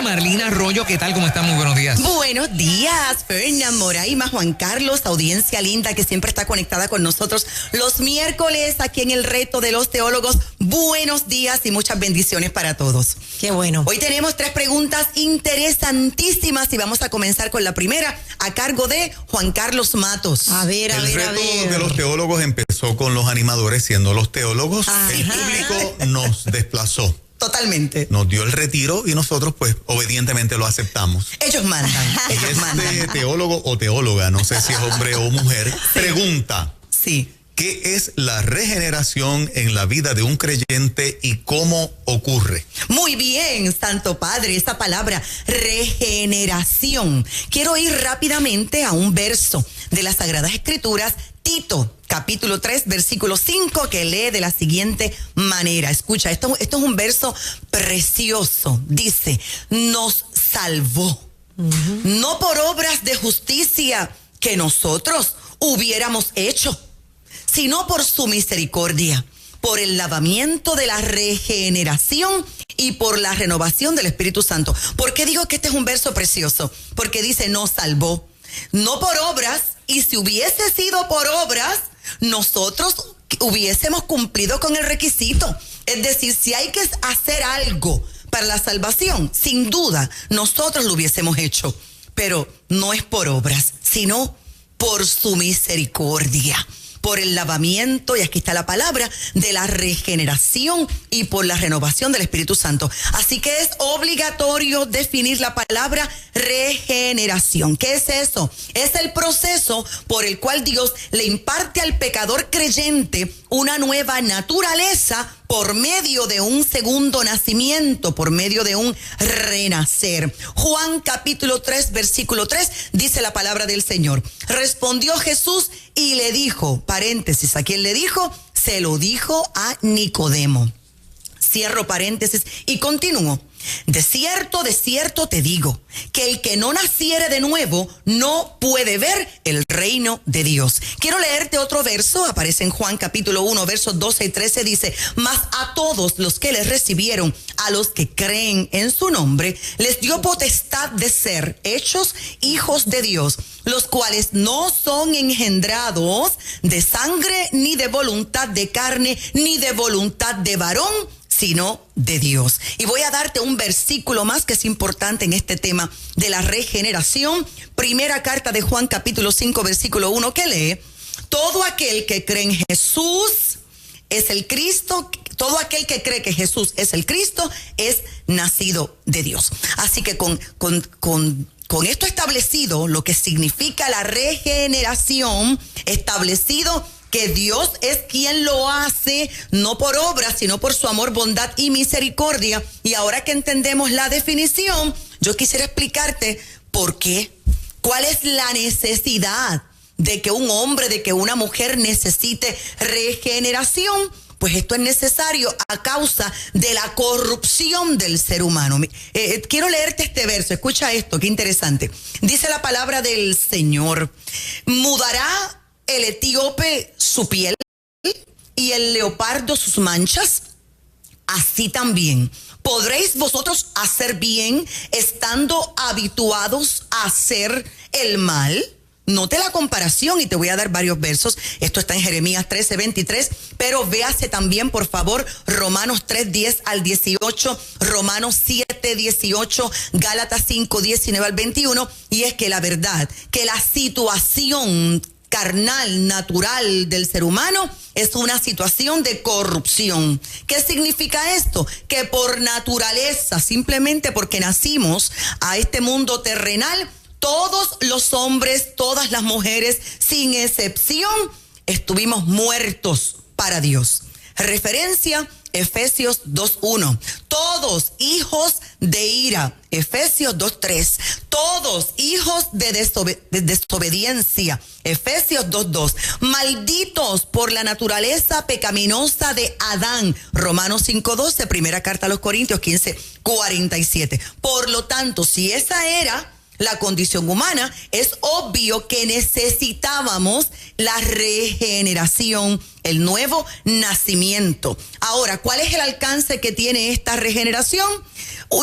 Marlina Arroyo, ¿qué tal? ¿Cómo están? Muy buenos días. Buenos días, Fernan Moraima, Juan Carlos, audiencia linda que siempre está conectada con nosotros los miércoles aquí en el Reto de los Teólogos. Buenos días y muchas bendiciones para todos. Qué bueno. Hoy tenemos 3 preguntas interesantísimas y vamos a comenzar con la primera a cargo de Juan Carlos Matos. A ver. El reto de los teólogos empezó con los animadores siendo los teólogos. Ajá. El público nos desplazó. Totalmente. Nos dio el retiro y nosotros pues obedientemente lo aceptamos. Ellos mandan. Y Ellos mandan. este teólogo o teóloga, no sé si es hombre o mujer, pregunta. Sí. ¿Qué es la regeneración en la vida de un creyente y cómo ocurre? Muy bien, Santo Padre, esa palabra regeneración. Quiero ir rápidamente a un verso de las Sagradas Escrituras, Tito, capítulo 3, versículo 5, que lee de la siguiente manera. Escucha, esto es un verso precioso. Dice, nos salvó, no por obras de justicia que nosotros hubiéramos hecho, sino por su misericordia, por el lavamiento de la regeneración y por la renovación del Espíritu Santo. ¿Por qué digo que este es un verso precioso? Porque dice, nos salvó, no por obras, y si hubiese sido por obras, nosotros hubiésemos cumplido con el requisito. Es decir, si hay que hacer algo para la salvación, sin duda, nosotros lo hubiésemos hecho. Pero no es por obras, sino por su misericordia, por el lavamiento, y aquí está la palabra, de la regeneración y por la renovación del Espíritu Santo. Así que es obligatorio definir la palabra regeneración. ¿Qué es eso? Es el proceso por el cual Dios le imparte al pecador creyente una nueva naturaleza por medio de un segundo nacimiento, por medio de un renacer. Juan capítulo 3, versículo 3, dice la palabra del Señor. Respondió Jesús y le dijo, paréntesis, ¿a quién le dijo? Se lo dijo a Nicodemo. Cierro paréntesis y continúo. De cierto te digo, que el que no naciere de nuevo no puede ver el reino de Dios. Quiero leerte otro verso, aparece en Juan capítulo 1, versos 12 y 13, dice, mas a todos los que les recibieron, a los que creen en su nombre, les dio potestad de ser hechos hijos de Dios, los cuales no son engendrados de sangre, ni de voluntad de carne, ni de voluntad de varón, sino de Dios. Y voy a darte un versículo más que es importante en este tema de la regeneración. Primera carta de Juan, capítulo 5, versículo 1, que lee, todo aquel que cree en Jesús es el Cristo, todo aquel que cree que Jesús es el Cristo es nacido de Dios. Así que con esto establecido, lo que significa la regeneración, establecido que Dios es quien lo hace, no por obras, sino por su amor, bondad y misericordia. Y ahora que entendemos la definición, yo quisiera explicarte por qué. ¿Cuál es la necesidad de que un hombre, de que una mujer necesite regeneración? Pues esto es necesario a causa de la corrupción del ser humano. Quiero leerte este verso, escucha esto, qué interesante. Dice la palabra del Señor, mudará el etíope su piel y el leopardo sus manchas, así también podréis vosotros hacer bien estando habituados a hacer el mal. Note la comparación y te voy a dar varios versos. Esto está en Jeremías 13, 23, pero véase también, por favor, Romanos 3, 10 al 18, Romanos 7, 18, Gálatas 5, 19 al 21. Y es que la verdad, que la situación carnal, natural del ser humano es una situación de corrupción. ¿Qué significa esto? Que por naturaleza, simplemente porque nacimos a este mundo terrenal, todos los hombres, todas las mujeres, sin excepción, estuvimos muertos para Dios. Referencia, Efesios 2.1. Todos hijos de ira. Efesios 2.3. Todos hijos de desobediencia. Efesios 2.2. Malditos por la naturaleza pecaminosa de Adán. Romanos 5.12. Primera carta a los Corintios 15.47. Por lo tanto, si esa era la condición humana, es obvio que necesitábamos la regeneración, el nuevo nacimiento. Ahora, ¿cuál es el alcance que tiene esta regeneración?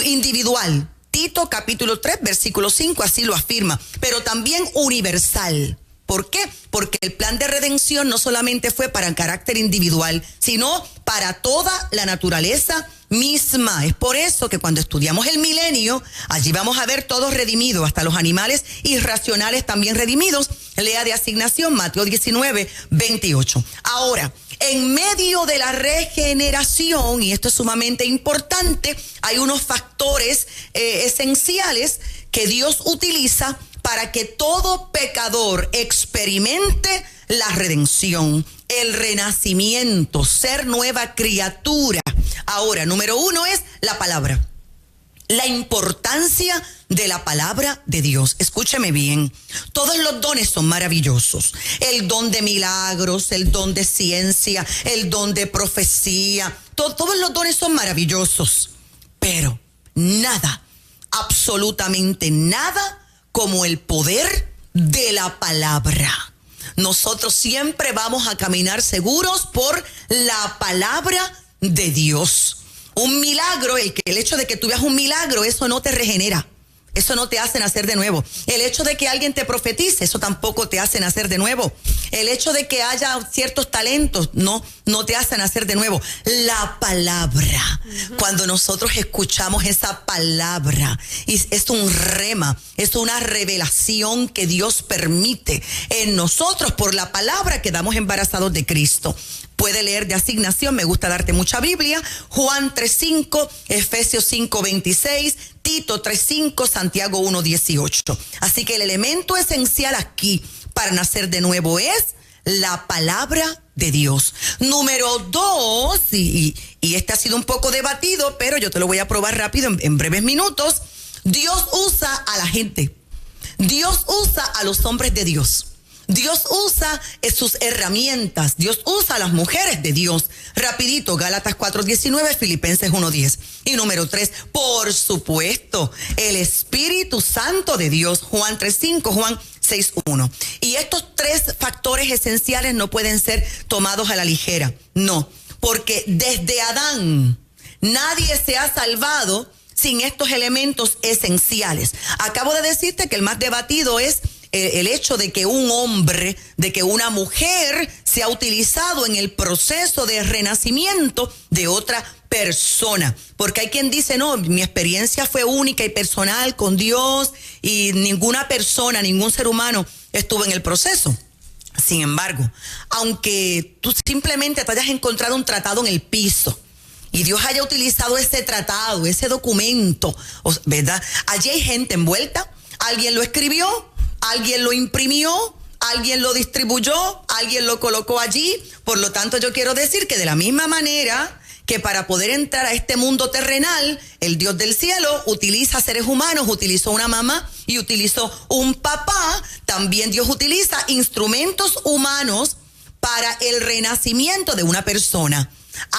Individual, Tito capítulo 3, versículo 5, así lo afirma, pero también universal. ¿Por qué? Porque el plan de redención no solamente fue para el carácter individual, sino para toda la naturaleza misma. Es por eso que cuando estudiamos el milenio, allí vamos a ver todos redimidos, hasta los animales irracionales también redimidos. Lea de asignación Mateo 19, 28. Ahora, en medio de la regeneración, y esto es sumamente importante, hay unos factores esenciales que Dios utiliza para que todo pecador experimente la redención, el renacimiento, ser nueva criatura. Ahora, número 1 es la palabra. La importancia de la palabra de Dios. Escúcheme bien, todos los dones son maravillosos. El don de milagros, el don de ciencia, el don de profecía, todos los dones son maravillosos. Pero nada, absolutamente nada, como el poder de la palabra. Nosotros siempre vamos a caminar seguros por la palabra de Dios. Un milagro, el hecho de que tú veas un milagro, eso no te regenera. Eso no te hace nacer de nuevo. El hecho de que alguien te profetice, eso tampoco te hace nacer de nuevo. El hecho de que haya ciertos talentos, no te hace nacer de nuevo. La palabra, cuando nosotros escuchamos esa palabra, es un rema, es una revelación que Dios permite en nosotros por la palabra, quedamos embarazados de Cristo. Puede leer de asignación, me gusta darte mucha Biblia, Juan 3:5, Efesios 5:26, Tito 3:5, Santiago 1:18. Así que el elemento esencial aquí para nacer de nuevo es la palabra de Dios. Número 2, y este ha sido un poco debatido, pero yo te lo voy a probar rápido en breves minutos. Dios usa a la gente. Dios usa a los hombres de Dios. Dios usa sus herramientas. Dios usa a las mujeres de Dios. Rapidito, Gálatas 4:19, Filipenses 1:10. Y número 3, por supuesto, el Espíritu Santo de Dios. Juan 3:5, Juan 6:1. Y estos 3 factores esenciales no pueden ser tomados a la ligera. No, porque desde Adán nadie se ha salvado sin estos elementos esenciales. Acabo de decirte que el más debatido es el hecho de que un hombre, de que una mujer sea utilizado en el proceso de renacimiento de otra persona. Porque hay quien dice, no, mi experiencia fue única y personal con Dios y ninguna persona, ningún ser humano estuvo en el proceso. Sin embargo, aunque tú simplemente te hayas encontrado un tratado en el piso y Dios haya utilizado ese tratado, ese documento, ¿verdad? Allí hay gente envuelta, alguien lo escribió, alguien lo imprimió, alguien lo distribuyó, alguien lo colocó allí. Por lo tanto, yo quiero decir que de la misma manera que para poder entrar a este mundo terrenal, el Dios del cielo utiliza seres humanos, utilizó una mamá y utilizó un papá, también Dios utiliza instrumentos humanos para el renacimiento de una persona.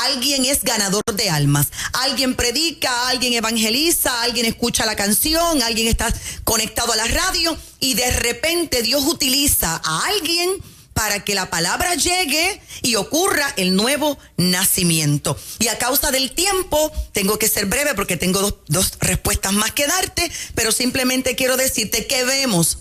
Alguien es ganador de almas, alguien predica, alguien evangeliza, alguien escucha la canción, alguien está conectado a la radio y de repente Dios utiliza a alguien para que la palabra llegue y ocurra el nuevo nacimiento. Y a causa del tiempo, tengo que ser breve porque tengo dos respuestas más que darte, pero simplemente quiero decirte que vemos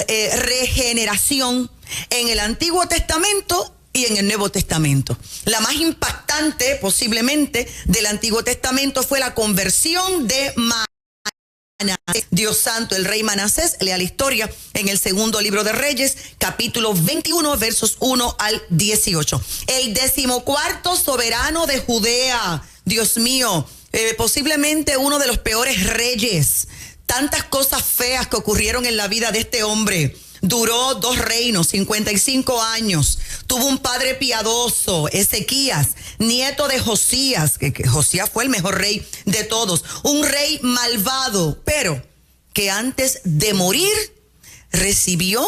regeneración en el Antiguo Testamento y en el Nuevo Testamento. La más impactante posiblemente del Antiguo Testamento fue la conversión de Manasés. Dios santo, el rey Manasés, lea la historia en el segundo libro de Reyes, capítulo 21, versos 1 al 18. El 14º soberano de Judea, Dios mío, posiblemente uno de los peores reyes. Tantas cosas feas que ocurrieron en la vida de este hombre. Duró 2 reinos, 55 años. Tuvo un padre piadoso, Ezequías, nieto de Josías, que Josías fue el mejor rey de todos. Un rey malvado, pero que antes de morir recibió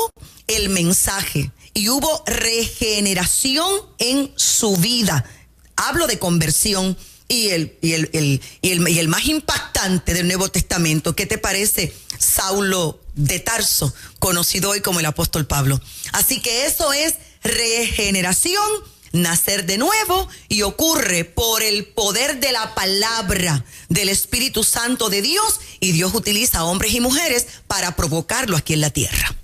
el mensaje y hubo regeneración en su vida. Hablo de conversión. Y el más impactante del Nuevo Testamento, ¿qué te parece? Saulo de Tarso, conocido hoy como el apóstol Pablo. Así que eso es regeneración nacer de nuevo, y ocurre por el poder de la palabra del Espíritu Santo de Dios, y Dios utiliza a hombres y mujeres para provocarlo aquí en la tierra.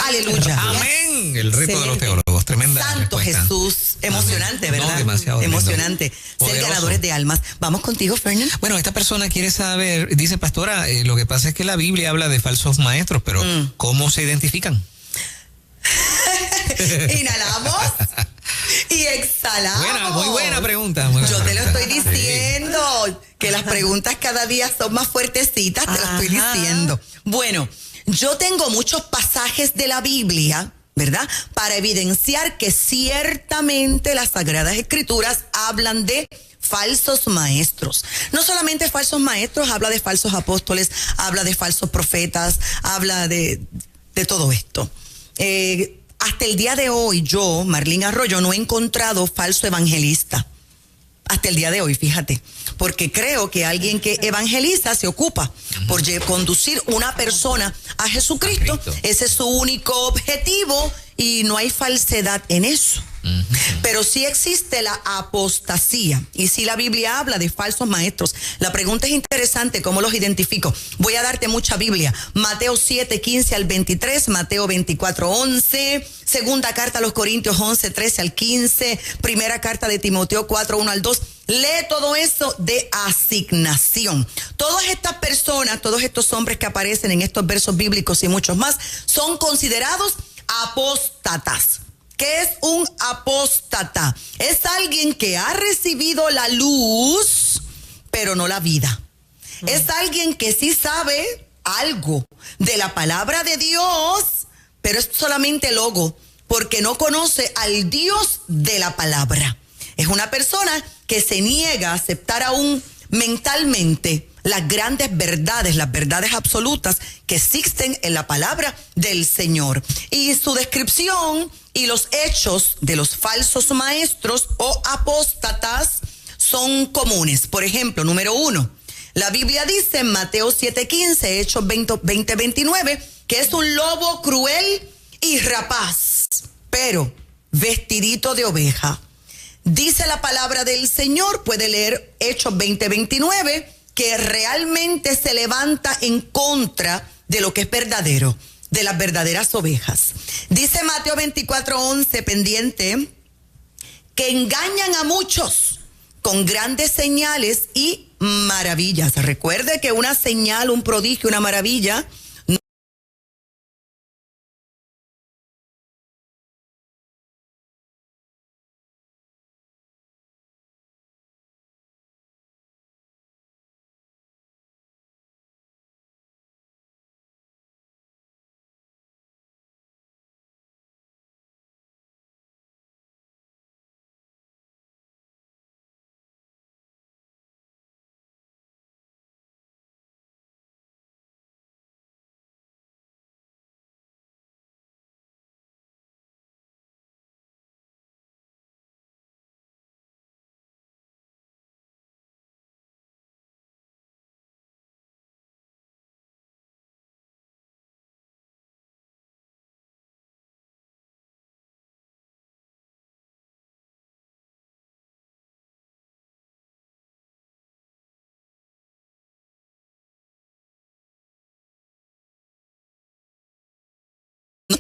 Aleluya. Amén. El reto de los teólogos. Tremenda Santo respuesta. Jesús. Emocionante, Amén. ¿verdad? No, demasiado emocionante. Ser poderoso. ganadores de almas. Vamos contigo, Fernando. Bueno, esta persona quiere saber, dice, pastora, lo que pasa es que la Biblia habla de falsos maestros, pero ¿cómo se identifican? Inhalamos y exhalamos. Muy buena pregunta. Yo te lo estoy diciendo, que las preguntas cada día son más fuertecitas, te lo estoy diciendo. Bueno, yo tengo muchos pasajes de la Biblia, ¿verdad?, para evidenciar que ciertamente las Sagradas Escrituras hablan de falsos maestros. No solamente falsos maestros, habla de falsos apóstoles, habla de falsos profetas, habla de todo esto. Hasta el día de hoy, yo, Marlene Arroyo, no he encontrado falso evangelista. Hasta el día de hoy, fíjate, porque creo que alguien que evangeliza se ocupa por conducir una persona a Jesucristo. Ese es su único objetivo y no hay falsedad en eso. Pero sí existe la apostasía, y sí la Biblia habla de falsos maestros. La pregunta es interesante, ¿cómo los identifico? Voy a darte mucha Biblia. Mateo 7, 15 al 23, Mateo 24, 11, segunda carta a los Corintios 11, 13 al 15, primera carta de Timoteo 4, 1 al 2. Lee todo eso de asignación. Todas estas personas, todos estos hombres que aparecen en estos versos bíblicos y muchos más, son considerados apóstatas. ¿Qué es un apóstata? Es alguien que ha recibido la luz, pero no la vida. Es alguien que sí sabe algo de la palabra de Dios, pero es solamente logo, porque no conoce al Dios de la palabra. Es una persona que se niega a aceptar aún mentalmente las grandes verdades, las verdades absolutas que existen en la palabra del Señor. Y su descripción y los hechos de los falsos maestros o apóstatas son comunes. Por ejemplo, número 1, la Biblia dice en Mateo 7:15, Hechos 20:29, que es un lobo cruel y rapaz, pero vestidito de oveja. Dice la palabra del Señor, puede leer Hechos 20:29, que realmente se levanta en contra de lo que es verdadero, de las verdaderas ovejas. Dice Mateo 24:11, pendiente, que engañan a muchos con grandes señales y maravillas. Recuerde que una señal, un prodigio, una maravilla,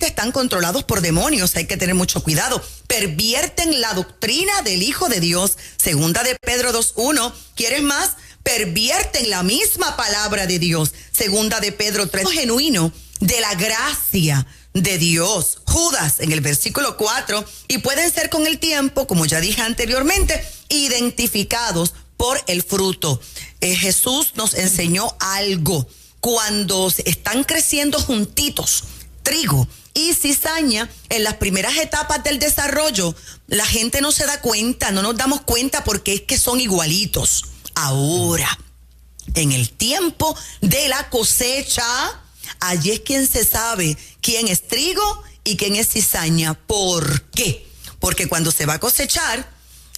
están controlados por demonios, hay que tener mucho cuidado. Pervierten la doctrina del Hijo de Dios. Segunda de Pedro 2:1. ¿Quieres más? Pervierten la misma palabra de Dios. Segunda de Pedro 3. Genuino de la gracia de Dios. Judas en el versículo 4. Y pueden ser con el tiempo, como ya dije anteriormente, identificados por el fruto. Jesús nos enseñó algo. Cuando están creciendo juntitos, trigo y cizaña, en las primeras etapas del desarrollo, la gente no se da cuenta, no nos damos cuenta porque es que son igualitos. Ahora, en el tiempo de la cosecha, allí es quien se sabe quién es trigo y quién es cizaña. ¿Por qué? Porque cuando se va a cosechar,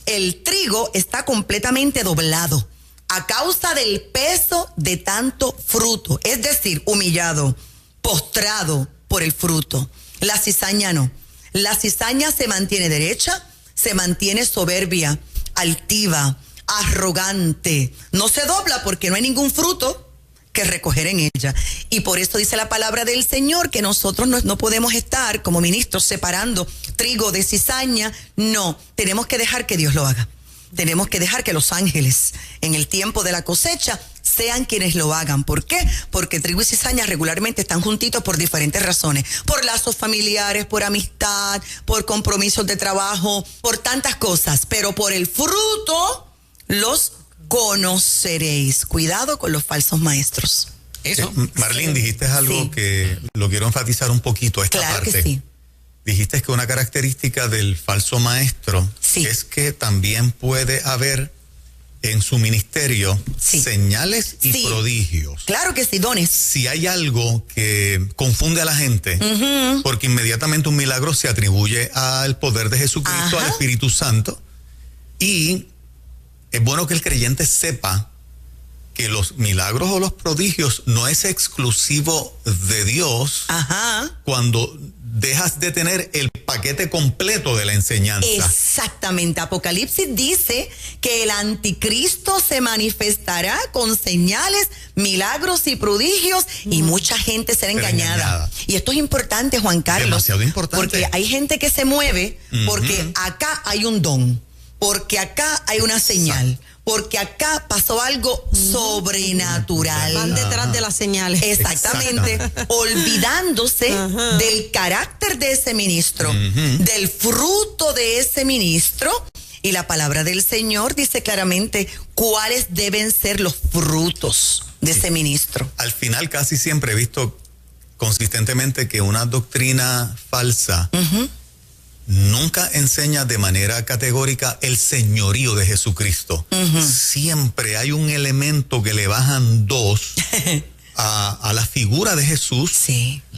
el trigo está completamente doblado a causa del peso de tanto fruto, es decir, humillado, postrado por el fruto. La cizaña no. La cizaña se mantiene derecha, se mantiene soberbia, altiva, arrogante. No se dobla porque no hay ningún fruto que recoger en ella. Y por eso dice la palabra del Señor que nosotros no podemos estar como ministros separando trigo de cizaña. No, tenemos que dejar que Dios lo haga. Tenemos que dejar que los ángeles en el tiempo de la cosecha sean quienes lo hagan. ¿Por qué? Porque trigo y cizaña regularmente están juntitos por diferentes razones. Por lazos familiares, por amistad, por compromisos de trabajo, por tantas cosas. Pero por el fruto los conoceréis. Cuidado con los falsos maestros. Eso. Marlene, dijiste algo que lo quiero enfatizar un poquito, esta claro parte. Que sí. Dijiste que una característica del falso maestro es que también puede haber en su ministerio señales y prodigios. Claro que sí, dones. Si hay algo que confunde a la gente, porque inmediatamente un milagro se atribuye al poder de Jesucristo, al Espíritu Santo, y es bueno que el creyente sepa que los milagros o los prodigios no es exclusivo de Dios cuando dejas de tener el paquete completo de la enseñanza. Exactamente. Apocalipsis dice que el anticristo se manifestará con señales, milagros y prodigios y mucha gente será engañada. Y esto es importante, Juan Carlos. Demasiado importante. Porque hay gente que se mueve porque acá hay un don, porque acá hay una señal, porque acá pasó algo sobrenatural. Van detrás de las señales. Exactamente. Olvidándose del carácter de ese ministro, del fruto de ese ministro. Y la palabra del Señor dice claramente cuáles deben ser los frutos de ese ministro. Al final casi siempre he visto consistentemente que una doctrina falsa nunca enseña de manera categórica el señorío de Jesucristo. Siempre hay un elemento que le bajan dos a la figura de Jesús,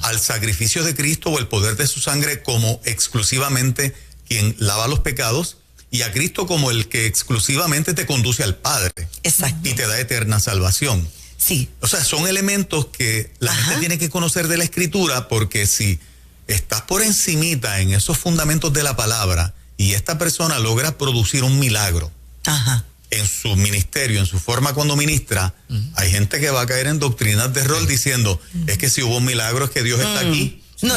al sacrificio de Cristo o el poder de su sangre como exclusivamente quien lava los pecados, y a Cristo como el que exclusivamente te conduce al Padre. Exacto. Y te da eterna salvación. Sí. O sea, son elementos que la gente tiene que conocer de la Escritura, porque si estás por encimita en esos fundamentos de la palabra y esta persona logra producir un milagro en su ministerio, en su forma cuando ministra, hay gente que va a caer en doctrinas de rol diciendo, es que si hubo un milagro es que Dios está aquí. No.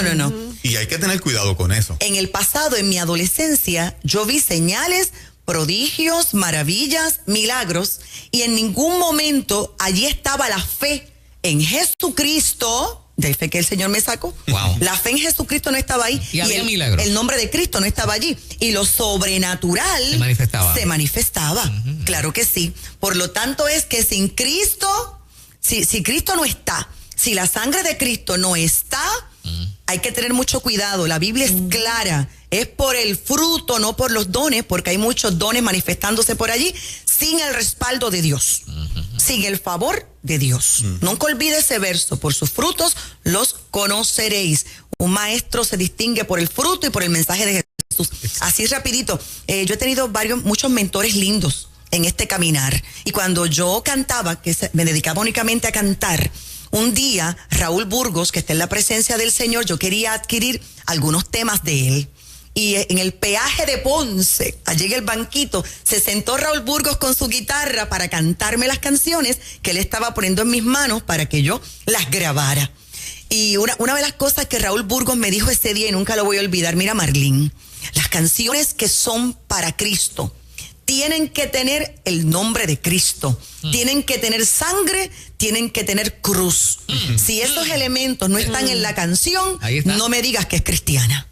Y hay que tener cuidado con eso. En el pasado, en mi adolescencia, yo vi señales, prodigios, maravillas, milagros, y en ningún momento allí estaba la fe en Jesucristo. De ahí fue que el Señor me sacó. Wow. La fe en Jesucristo no estaba ahí. Y había milagros. El nombre de Cristo no estaba allí. Y lo sobrenatural se manifestaba. Claro que sí. Por lo tanto es que sin Cristo, si Cristo no está, si la sangre de Cristo no está, hay que tener mucho cuidado. La Biblia es clara. Es por el fruto, no por los dones, porque hay muchos dones manifestándose por allí sin el respaldo de Dios, sin el favor de Dios. Nunca olvide ese verso: por sus frutos los conoceréis. Un maestro se distingue por el fruto y por el mensaje de Jesús. Así rapidito, yo he tenido muchos mentores lindos en este caminar, y cuando yo cantaba, que me dedicaba únicamente a cantar, un día Raúl Burgos, que está en la presencia del Señor, yo quería adquirir algunos temas de él. Y en el peaje de Ponce, allí en el banquito, se sentó Raúl Burgos con su guitarra para cantarme las canciones que él estaba poniendo en mis manos para que yo las grabara. Y una de las cosas que Raúl Burgos me dijo ese día, y nunca lo voy a olvidar: mira, Marlene, las canciones que son para Cristo tienen que tener el nombre de Cristo, tienen que tener sangre, tienen que tener cruz. Si esos elementos no están en la canción, no me digas que es cristiana.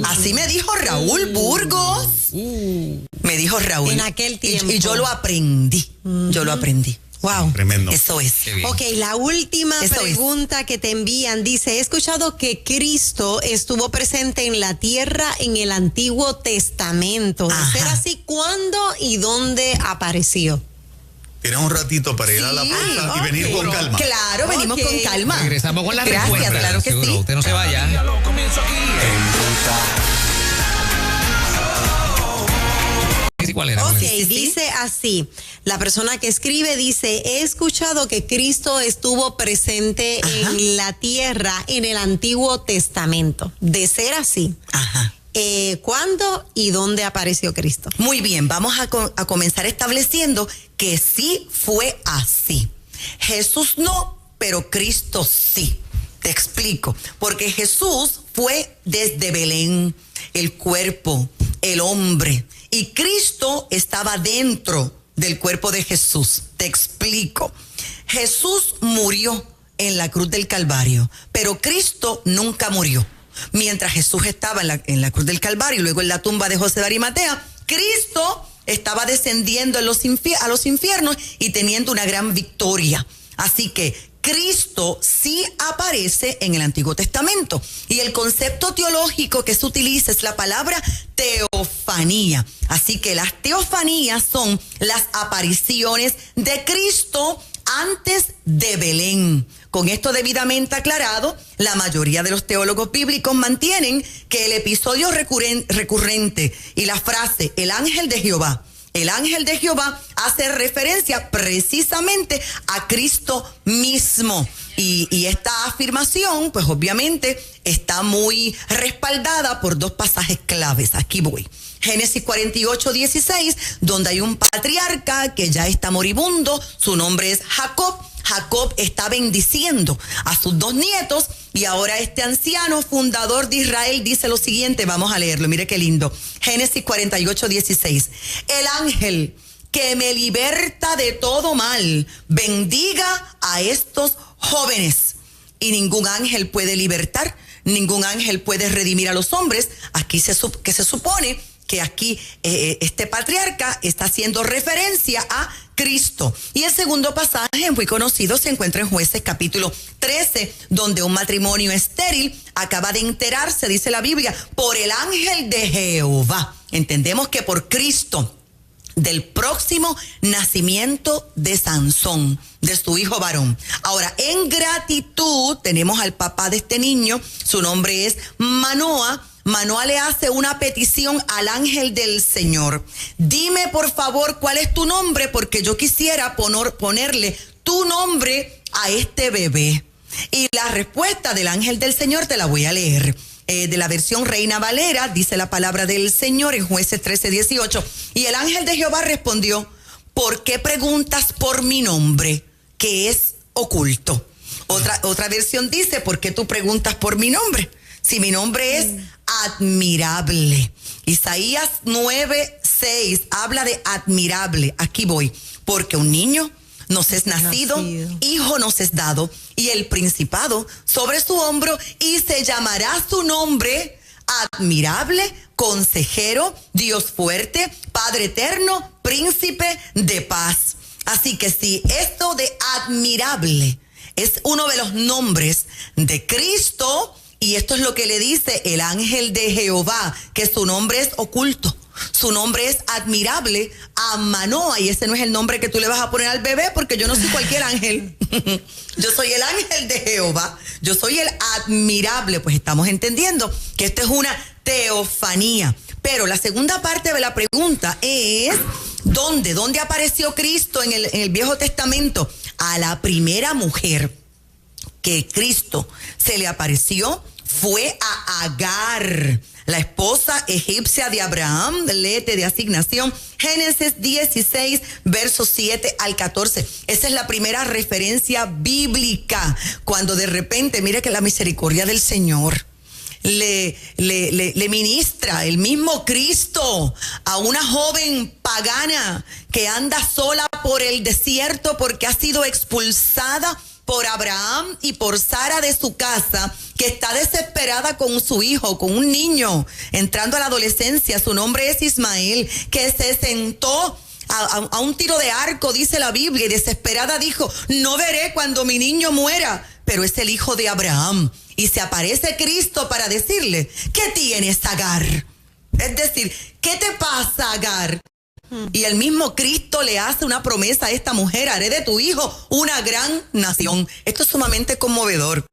Así me dijo Raúl Burgos. Me dijo Raúl. En aquel tiempo. Y yo lo aprendí. Yo lo aprendí. Wow. Tremendo. Eso es. Ok, la última pregunta que te envían dice: he escuchado que Cristo estuvo presente en la tierra en el Antiguo Testamento. ¿De ser así, cuándo y dónde apareció? Tienes un ratito para ir a la pausa y venir con calma. Claro, venimos con calma. Regresamos con la Gracias, respuesta. claro que seguro. sí. Usted no se vaya. ¿Cuál era? Ok, dice así, la persona que escribe dice: he escuchado que Cristo estuvo presente en la tierra en el Antiguo Testamento. De ser así, ¿cuándo y dónde apareció Cristo? Muy bien, vamos a comenzar estableciendo que sí fue así. Jesús no, pero Cristo sí. Te explico, porque Jesús fue desde Belén, el cuerpo, el hombre, y Cristo estaba dentro del cuerpo de Jesús. Te explico. Jesús murió en la cruz del Calvario, pero Cristo nunca murió. Mientras Jesús estaba en la cruz del Calvario y luego en la tumba de José de Arimatea, Cristo estaba descendiendo a los infiernos y teniendo una gran victoria. Así que Cristo sí aparece en el Antiguo Testamento. Y el concepto teológico que se utiliza es la palabra teofanía. Así que las teofanías son las apariciones de Cristo antes de Belén. Con esto debidamente aclarado, la mayoría de los teólogos bíblicos mantienen que el episodio recurrente y la frase el ángel de Jehová hace referencia precisamente a Cristo mismo. Y esta afirmación, pues obviamente, está muy respaldada por dos pasajes claves. Aquí voy. Génesis 48:16, donde hay un patriarca que ya está moribundo, su nombre es Jacob. Jacob está bendiciendo a sus dos nietos y ahora este anciano fundador de Israel dice lo siguiente, vamos a leerlo, mire qué lindo. Génesis 48:16, el ángel que me liberta de todo mal, bendiga a estos jóvenes. Y ningún ángel puede libertar, ningún ángel puede redimir a los hombres. Aquí se supone que aquí este patriarca está haciendo referencia a Cristo. Y el segundo pasaje muy conocido se encuentra en Jueces capítulo 13, donde un matrimonio estéril acaba de enterarse, dice la Biblia, por el ángel de Jehová. Entendemos que por Cristo, del próximo nacimiento de Sansón, de su hijo varón. Ahora, en gratitud, tenemos al papá de este niño, su nombre es Manoah. Manoah le hace una petición al ángel del Señor. Dime, por favor, cuál es tu nombre, porque yo quisiera ponerle tu nombre a este bebé. Y la respuesta del ángel del Señor te la voy a leer. De la versión Reina Valera, dice la palabra del Señor en Jueces 13:18. Y el ángel de Jehová respondió, ¿por qué preguntas por mi nombre, que es oculto? Otra versión dice, ¿por qué tú preguntas por mi nombre? Si mi nombre es admirable. Isaías 9:6 habla de admirable. Aquí voy. Porque un niño nos es nacido, hijo nos es dado, y el principado sobre su hombro, y se llamará su nombre admirable, consejero, Dios fuerte, Padre eterno, príncipe de paz. Así que si esto de admirable es uno de los nombres de Cristo, y esto es lo que le dice el ángel de Jehová, que su nombre es oculto. Su nombre es admirable a Manoah, y ese no es el nombre que tú le vas a poner al bebé, porque yo no soy cualquier ángel. Yo soy el ángel de Jehová, yo soy el admirable. Pues estamos entendiendo que esto es una teofanía. Pero la segunda parte de la pregunta es, ¿dónde apareció Cristo en el Viejo Testamento? A la primera mujer que Cristo se le apareció fue a Agar, la esposa egipcia de Abraham. Léete de asignación Génesis 16, versos 7 al 14. Esa es la primera referencia bíblica, cuando de repente, mire que la misericordia del Señor le ministra el mismo Cristo a una joven pagana que anda sola por el desierto porque ha sido expulsada por Abraham y por Sara de su casa, que está desesperada con su hijo, con un niño entrando a la adolescencia. Su nombre es Ismael, que se sentó a un tiro de arco, dice la Biblia, y desesperada dijo, no veré cuando mi niño muera, pero es el hijo de Abraham. Y se aparece Cristo para decirle, ¿qué tienes, Agar? Es decir, ¿qué te pasa, Agar? Y el mismo Cristo le hace una promesa a esta mujer, haré de tu hijo una gran nación. Esto es sumamente conmovedor.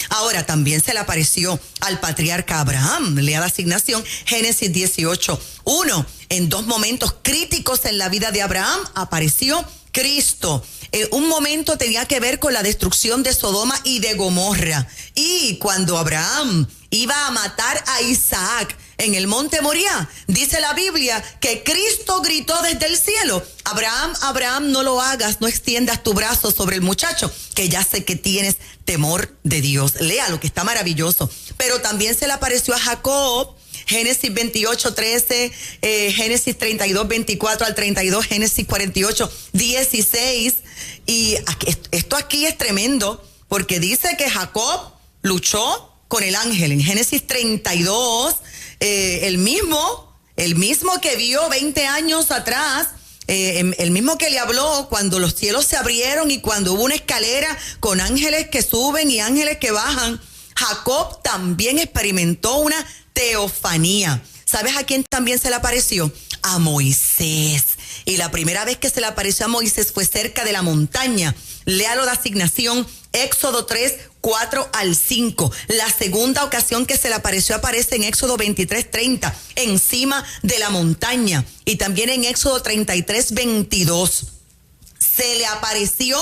Ahora también se le apareció al patriarca Abraham, lea la asignación Génesis 18:1. En dos momentos críticos en la vida de Abraham apareció Cristo. Un momento tenía que ver con la destrucción de Sodoma y de Gomorra. Y cuando Abraham iba a matar a Isaac, en el monte Moriah, dice la Biblia que Cristo gritó desde el cielo: Abraham, no lo hagas, no extiendas tu brazo sobre el muchacho, que ya sé que tienes temor de Dios. Léalo, que está maravilloso. Pero también se le apareció a Jacob, Génesis 28, 13, Génesis 32, 24 al 32, Génesis 48, 16. Y esto aquí es tremendo, porque dice que Jacob luchó con el ángel. En Génesis 32, el mismo que vio 20 años atrás, el mismo que le habló cuando los cielos se abrieron y cuando hubo una escalera con ángeles que suben y ángeles que bajan, Jacob también experimentó una teofanía. ¿Sabes a quién también se le apareció? A Moisés. Y la primera vez que se le apareció a Moisés fue cerca de la montaña. Léalo de asignación, Éxodo 3, 4 al 5. La segunda ocasión que se le apareció aparece en Éxodo 23, 30, encima de la montaña. Y también en Éxodo 33, 22. Se le apareció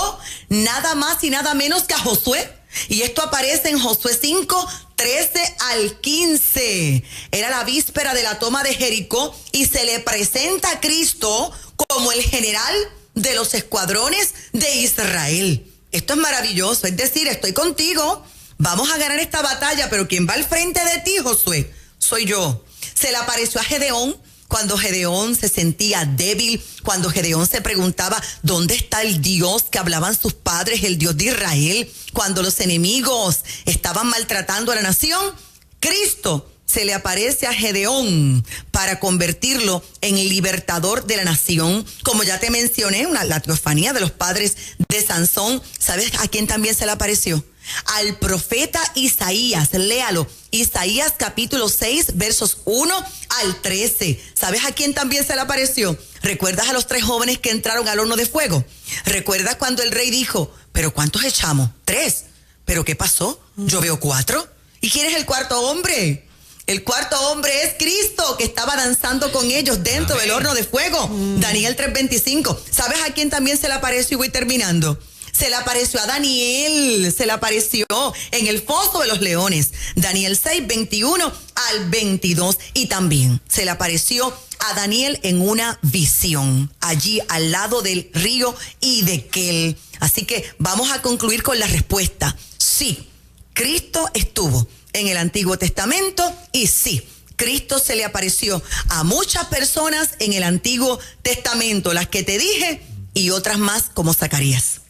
nada más y nada menos que a Josué. Y esto aparece en Josué 5, 13 al 15. Era la víspera de la toma de Jericó y se le presenta a Cristo como el general de los escuadrones de Israel. Esto es maravilloso, es decir, estoy contigo, vamos a ganar esta batalla, pero quien va al frente de ti, Josué, soy yo. Se le apareció a Gedeón cuando Gedeón se sentía débil, cuando Gedeón se preguntaba ¿dónde está el Dios que hablaban sus padres, el Dios de Israel? Cuando los enemigos estaban maltratando a la nación, Cristo se le aparece a Gedeón para convertirlo en libertador de la nación. Como ya te mencioné, la teofanía de los padres de Sansón. ¿Sabes a quién también se le apareció? Al profeta Isaías. Léalo. Isaías capítulo 6, versos 1 al 13. ¿Sabes a quién también se le apareció? ¿Recuerdas a los 3 jóvenes que entraron al horno de fuego? ¿Recuerdas cuando el rey dijo, pero cuántos echamos? 3. ¿Pero qué pasó? Yo veo 4. ¿Y quién es el cuarto hombre? El cuarto hombre es Cristo, que estaba danzando con ellos dentro del horno de fuego. Daniel 3:25. ¿Sabes a quién también se le apareció? Y voy terminando. Se le apareció a Daniel, se le apareció en el foso de los leones. Daniel 6, 21 al 22. Y también se le apareció a Daniel en una visión, allí al lado del río Hiddekel. Así que vamos a concluir con la respuesta. Sí, Cristo estuvo en el Antiguo Testamento y sí, Cristo se le apareció a muchas personas en el Antiguo Testamento, las que te dije y otras más como Zacarías.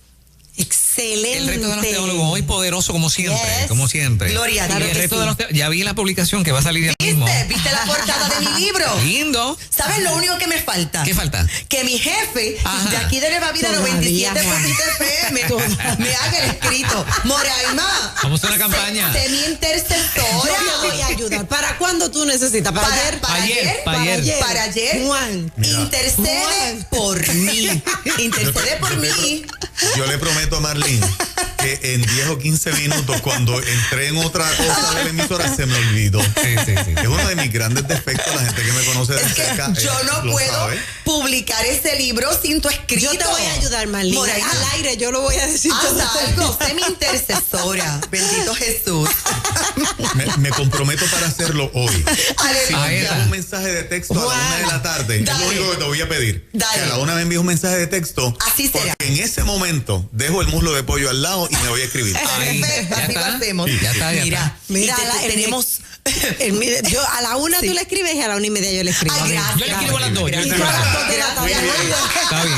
Excelente. El reto de los teólogos hoy poderoso como siempre, Yes. como siempre. Gloria a Dios. Y el reto de los ya vi la publicación que va a salir ya mismo. ¿Viste la portada de mi libro? Lindo. ¿Sabes lo único que me falta? ¿Qué falta? Que mi jefe Ajá. de aquí de Nueva Vida Todavía, 97 FM me haga el escrito. Moraima. Vamos a una campaña. Sé mi intercesora. Yo te voy a ayudar. ¿Para cuándo tú necesitas? ¿Para ayer? Para ayer. Juan. Mira. Intercede por mí. Intercede por mí. Yo le prometo a Marlene que en 10 o 15 minutos, cuando entré en otra cosa de la emisora, se me olvidó. Sí. Es uno de mis grandes defectos, la gente que me conoce de Es que cerca. yo no lo puedo sabe. publicar ese libro sin tu escrito. Yo te voy a ayudar, Marlene. Moraima, Al aire yo lo voy a decir. haz algo. Sé mi intercesora. Bendito Jesús. Me comprometo para hacerlo hoy. Si me Aleluya. envías un mensaje de texto a la 1 de la tarde, es Dale. lo único que te voy a pedir. Dale. Que a la 1 me envíes un mensaje de texto. Así será. Porque en ese momento dejo el muslo de pollo al lado y me voy a escribir. Ahí, Perfecto, ya así lo está. hacemos. Ya está. Mira, tenemos. Yo a la 1 tú le escribes y a la 1:30 yo le escribo. Ay, gracias. Yo le escribo a las 2. Y tú a las 2 de la tarde.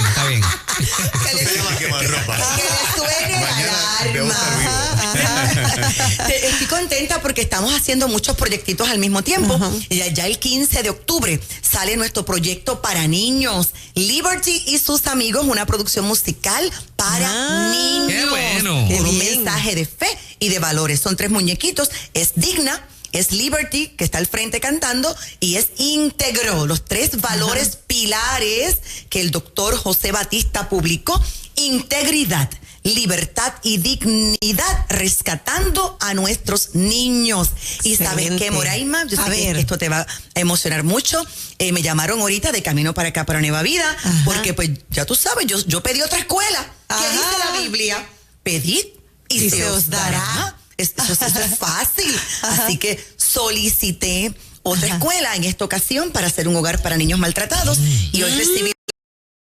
Está bien. Eso se llama quemarropa. Que le suene Mañana debo estar vivo. alarma. Estoy contenta porque estamos haciendo muchos proyectitos al mismo tiempo. Ya el 15 de octubre sale nuestro proyecto para niños, Liberty y sus amigos, una producción musical para niños. ¡Qué bueno! Con Qué un bien. mensaje de fe y de valores. Son 3 muñequitos. Es Digna, es Liberty, que está al frente cantando, y es Íntegro, los 3 valores pilares que el doctor José Batista publicó: integridad, libertad y dignidad, rescatando a nuestros niños. Y ¿sabes qué, Moraima? Yo sé que esto te va a emocionar mucho. Me llamaron ahorita de camino para acá, para Nueva Vida, porque pues ya tú sabes, yo pedí otra escuela. ¿Qué dice la Biblia? Pedid y se os dará. Eso es fácil. Así que solicité otra escuela en esta ocasión para hacer un hogar para niños maltratados. Y hoy recibí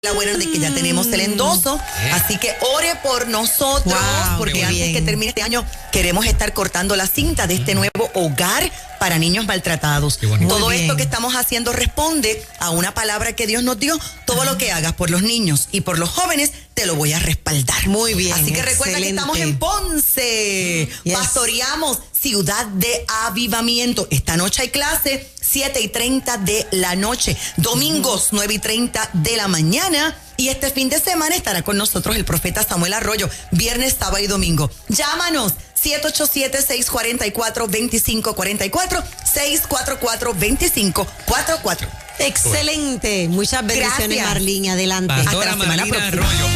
la buena de que ya tenemos el endoso, así que ore por nosotros, porque antes que termine este año queremos estar cortando la cinta de este nuevo hogar para niños maltratados. Todo esto que estamos haciendo responde a una palabra que Dios nos dio. Todo lo que hagas por los niños y por los jóvenes, te lo voy a respaldar. Muy bien. Así que recuerda que estamos en Ponce. Pastoreamos Ciudad de Avivamiento. Esta noche hay clase, 7:30 de la noche. Domingos, 9:30 de la mañana. Y este fin de semana estará con nosotros el profeta Samuel Arroyo. Viernes, sábado y domingo. Llámanos. 787-644-2544, 644-2544. Excelente. Muchas bendiciones, Gracias. Marlene. Adelante. Pastora Marlene Arroyo.